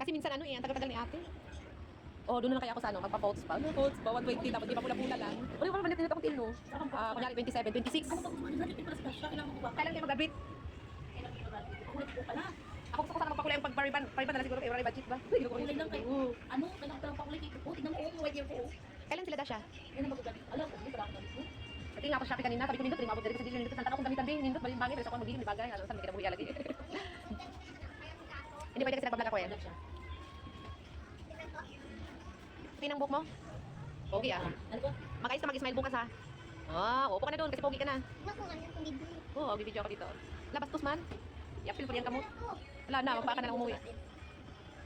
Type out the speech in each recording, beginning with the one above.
Kasi minsan ano ang tagal-tagal ni ate. Oh, doon na lang kaya ako sa magpa-posts pa. Ano, posts pa, 120, dapat di ba pula-pula lang. Uy, wala manit akong tilno. Kunyari, 27, 26. Kailan kayo mag-graduate? Ako gusto ko sana magpakulay ang pag-pariban na lang siguro kay Rari Budget ba? Kulay lang kayo. Ano, kailangan pakulay kayo. Tignan mo, white year ko. Kailan sila Dasha? Yan ang mag-graduate. Alam ko, hindi pala ako nandito. Pati nga ako sa Shopee kanina, sabi ko nindot, rin mabot dito sa dili nindot. Nantaka akong dami-dami, nindot, bagay, pero sa ako magiging bagay. Ano, saan may kinabuhi lagi. Hindi pwede kasi nagbablog ako eh. Pinang book mo? Pogi ah. Ano ko? Mag-ayos ka mag-smile bukas ha. Upo ka na doon kasi pogi ka na. Oo, bibidyo ako dito. Labastos man. Yapil po yan kamot. Wala na, magpaka na lang umuwi.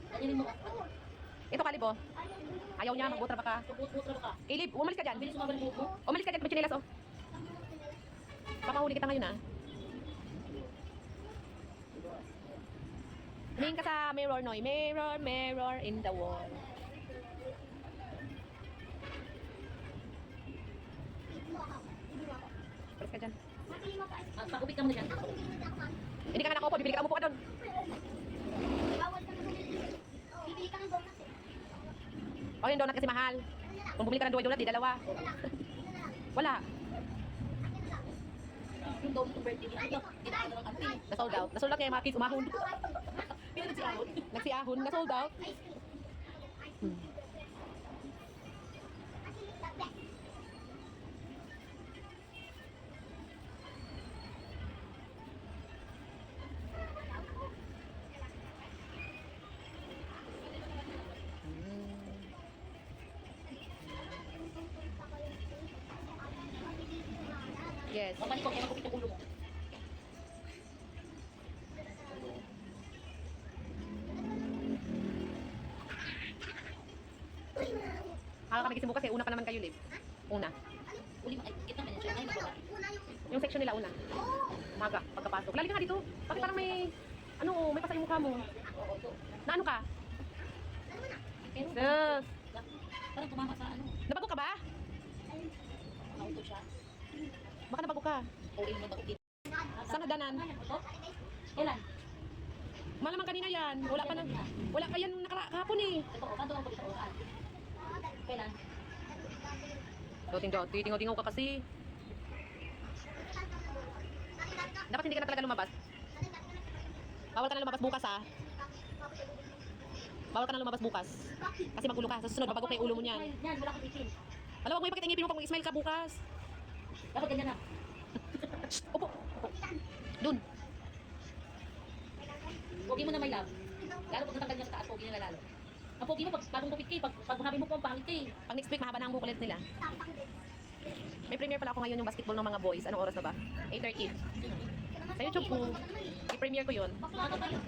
Ganyan mo. Ito Kalibo. Ayaw niya, magbutra ba ka? Butra ka. Ilib, umalis ka dyan. Bilis sumabal mo ko. Umalis ka dyan, machinelas oh. Papahuli kita ngayon ah. Tingin ka sa mirror, Noy. Mirror, mirror in the wall. Umalis ka dyan. Pagupit ka mo na dyan. Hindi ka nga nakaupo, bibili ka, umupo ka doon. O yung donut kasi mahal. Kung bumili ka ng 2 donut, di dalawa. Wala. Yung daw itong birthday niya. Ginaan na lang ano eh. Na-sold out. Na-sold out kaya mga kids umahon. Pero nagsiahon. Nagsiahon, na-sold out. Yes. Kapag ko, kaya makupit yung ulo mo. Kami gising bukas eh, una pa naman kayo, Liv. Una. Uli mo, ay, kita man yan siya. Ay, nababa. Yung section nila una. Umaga, pagkapasok. Lali ka nga dito. Bakit parang may, may pasa yung mukha mo? Na ano ka? Pero, Yes. parang tumama sa ano. Nabago ka ba? Nauto siya. Baka nabago ka. O, ilong mo bakit dito. Saan nagdanan? Ito? Kailan? Malamang kanina yan. Wala pa na. Wala pa yan kahapon eh. Ito, o, kanto ako dito. O, saan? Kailan? Doting-doting, tingaw-tingaw ka kasi. Dapat hindi ka na talaga lumabas. Bawal ka na lumabas bukas ah. Bawal ka na lumabas bukas. Kasi magulo ka. Sa susunod, babago ka yung ulo mo niyan. Yan, wala kang ipin. Alam, wag mo ipakita yung ngipin mo pag mag-smile ka bukas. Dapat ganyan na. Shh, upo. Dun. Pogi mo na may love. Lalo pag natanggal niya sa taas, pogi na lalo. Ang pogi mo, pag bagong kupit ka eh. Pag mahabi mo po, ang pangit ka eh. Pag next week, mahaba na ang bukulit nila. May premiere pala ako ngayon yung basketball ng mga boys. Anong oras na ba? 8:30. Sa YouTube ko. I-premiere ko yun. Ano ba yun?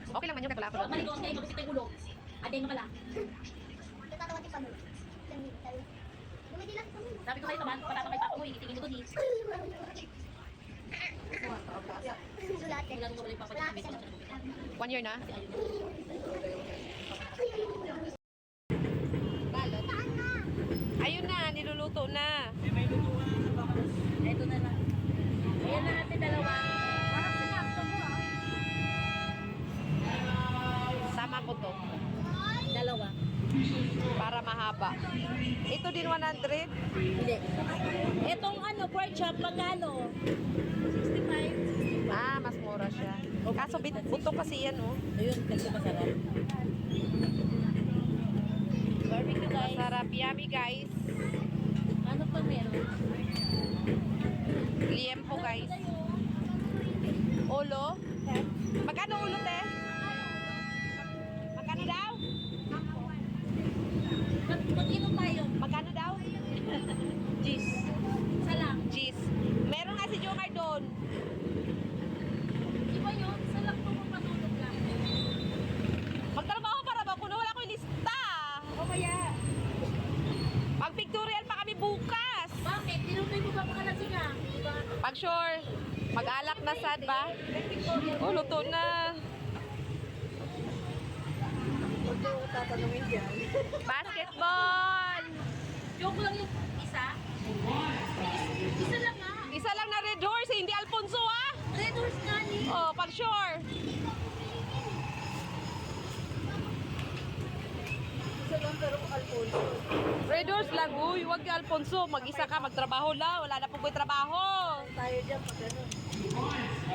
Okay lang man yun, kakala ko doon. Maligaw kayo, magkita yung ulo. Aday mo pala. Sabi ko kayo naman, patata kay papa mo, ikitingin mo doon eh. Ilan mo ba yung papa niya? 1 year na? Ayun na, niluluto na. Ito na lang. Ayan na natin dalawa. Parang sinakto mo ah. Sama ko to. Dalawa. Para mahaba. Ito din 100. Hindi. Itong ano, pork chop, magkano? 65. Ah, mas mura siya. Kaso buto kasi yan, oh. Ayun, ganito masarap. Barbecue guys. Sarap. Yummy, guys. Ano pa meron? Liempo, guys. Ulo. Magkano ulo, te? Magkano daw? Mag-inom tayo. Magkano daw? Gis. Isa lang. Gis. Meron nga si Jomar doon. Iba yun, isa lang po matulog lang. Magtrabaho para ba? Kuno wala ko yung lista. O kaya, Mag-pictorial pa kami bukas. bakit? Tinutoy mo ba mga lasinga? Diba? Pag sure, mag-alak na sad ba? Oh, luto na. Tatanungin dyan. Basketball. Joke lang yung isa. Isa lang nga. Isa lang na red horse, hindi Alfonso ah. Red horse nga ni. Oh, pag sure. pero kung Alfonso. Raiders lang, uy. Huwag ka, Alfonso. Mag-isa ka, magtrabaho lang. Wala na po ko'y trabaho. Tayo dyan pag gano'n.